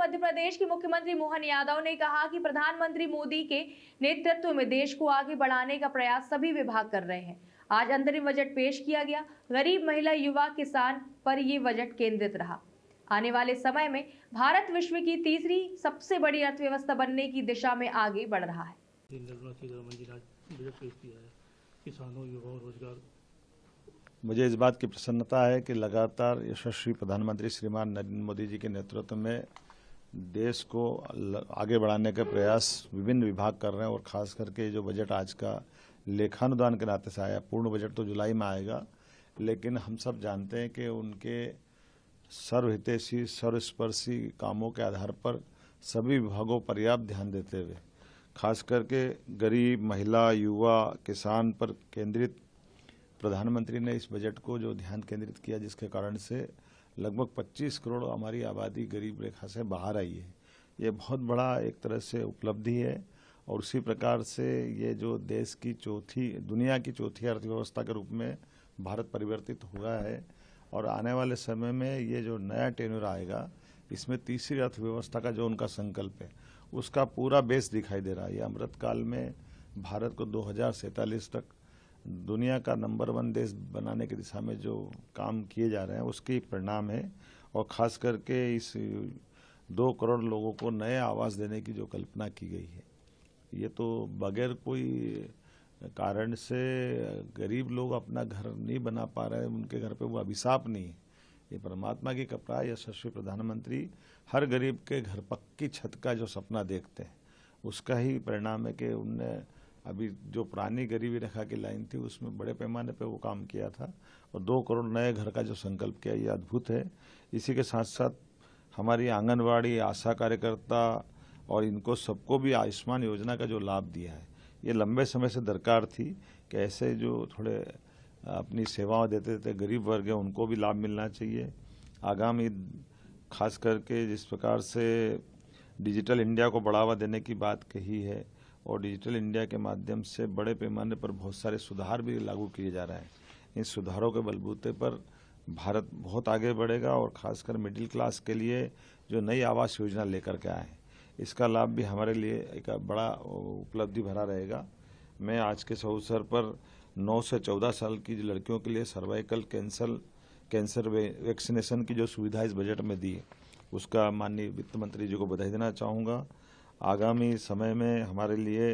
मध्य प्रदेश के मुख्यमंत्री मोहन यादव ने कहा कि प्रधानमंत्री मोदी के नेतृत्व में देश को आगे बढ़ाने का प्रयास सभी विभाग कर रहे हैं। आज अंतरिम बजट पेश किया गया। गरीब, महिला, युवा, किसान पर ये बजट केंद्रित रहा। आने वाले समय में भारत विश्व की तीसरी सबसे बड़ी अर्थव्यवस्था बनने की दिशा में आगे बढ़ रहा है। किसानों, युवाओं, रोजगार। मुझे इस बात की प्रसन्नता है कि लगातार यशस्वी प्रधानमंत्री श्रीमान नरेंद्र मोदी जी के नेतृत्व में देश को आगे बढ़ाने के प्रयास विभिन्न विभाग कर रहे हैं और खास करके जो बजट आज का लेखानुदान के नाते से आया, पूर्ण बजट तो जुलाई में आएगा, लेकिन हम सब जानते हैं कि उनके सर्वहितैषी सर्वस्पर्शी कामों के आधार पर सभी विभागों पर पर्याप्त ध्यान देते हुए खास करके गरीब, महिला, युवा, किसान पर केंद्रित प्रधानमंत्री ने इस बजट को जो ध्यान केंद्रित किया, जिसके कारण से लगभग 25 करोड़ हमारी आबादी गरीब रेखा से बाहर आई है। ये बहुत बड़ा एक तरह से उपलब्धि है और उसी प्रकार से ये जो देश की दुनिया की चौथी अर्थव्यवस्था के रूप में भारत परिवर्तित हुआ है और आने वाले समय में ये जो नया टेन्योर आएगा, इसमें तीसरी अर्थव्यवस्था का जो उनका संकल्प है, उसका पूरा बेस दिखाई दे रहा है। ये अमृतकाल में भारत को 2047 तक दुनिया का नंबर 1 देश बनाने की दिशा में जो काम किए जा रहे हैं, उसके परिणाम है। और खास करके इस 2 करोड़ लोगों को नए आवास देने की जो कल्पना की गई है, ये तो बगैर कोई कारण से गरीब लोग अपना घर नहीं बना पा रहे हैं, उनके घर पे वो अभिशाप नहीं है, ये परमात्मा की कृपा है। यशस्वी प्रधानमंत्री हर गरीब के घर पक्की छत का जो सपना देखते हैं, उसका ही परिणाम है कि उनने अभी जो पुरानी गरीबी रेखा की लाइन थी, उसमें बड़े पैमाने पे वो काम किया था और 2 करोड़ नए घर का जो संकल्प किया, ये अद्भुत है। इसी के साथ साथ हमारी आंगनवाड़ी, आशा कार्यकर्ता और इनको सबको भी आयुष्मान योजना का जो लाभ दिया है, ये लंबे समय से दरकार थी कि ऐसे जो थोड़े अपनी सेवाएं देते थे गरीब वर्ग है, उनको भी लाभ मिलना चाहिए। आगामी खास करके जिस प्रकार से डिजिटल इंडिया को बढ़ावा देने की बात कही है और डिजिटल इंडिया के माध्यम से बड़े पैमाने पर बहुत सारे सुधार भी लागू किए जा रहे हैं। इन सुधारों के बलबूते पर भारत बहुत आगे बढ़ेगा और खासकर मिडिल क्लास के लिए जो नई आवास योजना लेकर के आए हैं, इसका लाभ भी हमारे लिए एक बड़ा उपलब्धि भरा रहेगा। मैं आज के इस अवसर पर 9 से 14 साल की लड़कियों के लिए सर्वाइकल कैंसर वैक्सीनेशन की जो सुविधा इस बजट में दी है, उसका माननीय वित्त मंत्री जी को बधाई देना चाहूँगा। आगामी समय में हमारे लिए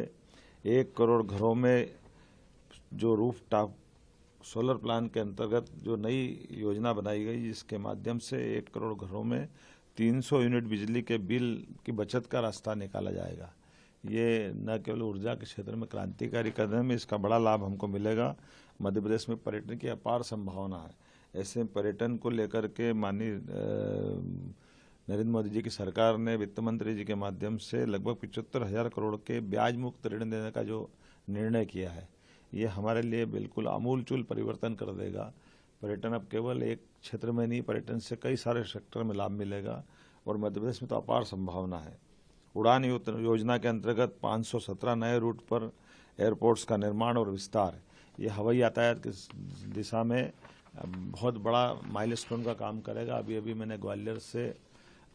1 करोड़ घरों में जो रूफ टॉप सोलर प्लांट के अंतर्गत जो नई योजना बनाई गई, जिसके माध्यम से 1 करोड़ घरों में 300 यूनिट बिजली के बिल की बचत का रास्ता निकाला जाएगा। ये न केवल ऊर्जा के क्षेत्र में क्रांतिकारी कदम है, इसका बड़ा लाभ हमको मिलेगा। मध्य प्रदेश में पर्यटन की अपार संभावना है। ऐसे पर्यटन को लेकर के माननीय नरेंद्र मोदी जी की सरकार ने वित्त मंत्री जी के माध्यम से लगभग 75,000 करोड़ के ब्याज मुक्त ऋण देने का जो निर्णय किया है, ये हमारे लिए बिल्कुल आमूलचूल परिवर्तन कर देगा। पर्यटन अब केवल एक क्षेत्र में नहीं, पर्यटन से कई सारे सेक्टर में लाभ मिलेगा और मध्य प्रदेश में तो अपार संभावना है। उड़ान योजना के अंतर्गत 517 नए रूट पर एयरपोर्ट्स का निर्माण और विस्तार, ये हवाई यातायात की दिशा में बहुत बड़ा माइलस्टोन का काम करेगा। अभी मैंने ग्वालियर से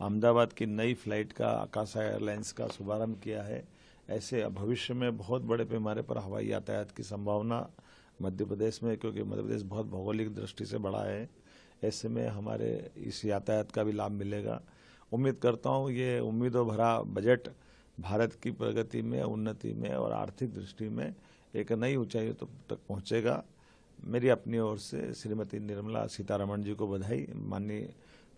अहमदाबाद की नई फ्लाइट का आकाशा एयरलाइंस का शुभारंभ किया है। ऐसे भविष्य में बहुत बड़े पैमाने पर हवाई यातायात की संभावना मध्य प्रदेश में, क्योंकि मध्य प्रदेश बहुत भौगोलिक दृष्टि से बड़ा है, ऐसे में हमारे इस यातायात का भी लाभ मिलेगा। उम्मीद करता हूँ ये उम्मीदों भरा बजट भारत की प्रगति में, उन्नति में और आर्थिक दृष्टि में एक नई ऊंचाई तक पहुँचेगा। मेरी अपनी ओर से श्रीमती निर्मला सीतारमण जी को बधाई, माननीय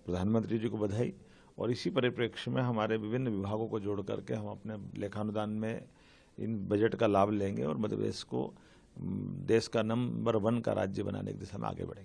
प्रधानमंत्री जी को बधाई। और इसी परिप्रेक्ष्य में हमारे विभिन्न विभागों को जोड़ करके हम अपने लेखानुदान में इन बजट का लाभ लेंगे और मध्य प्रदेश को देश का नंबर 1 का राज्य बनाने की दिशा में आगे बढ़ेंगे।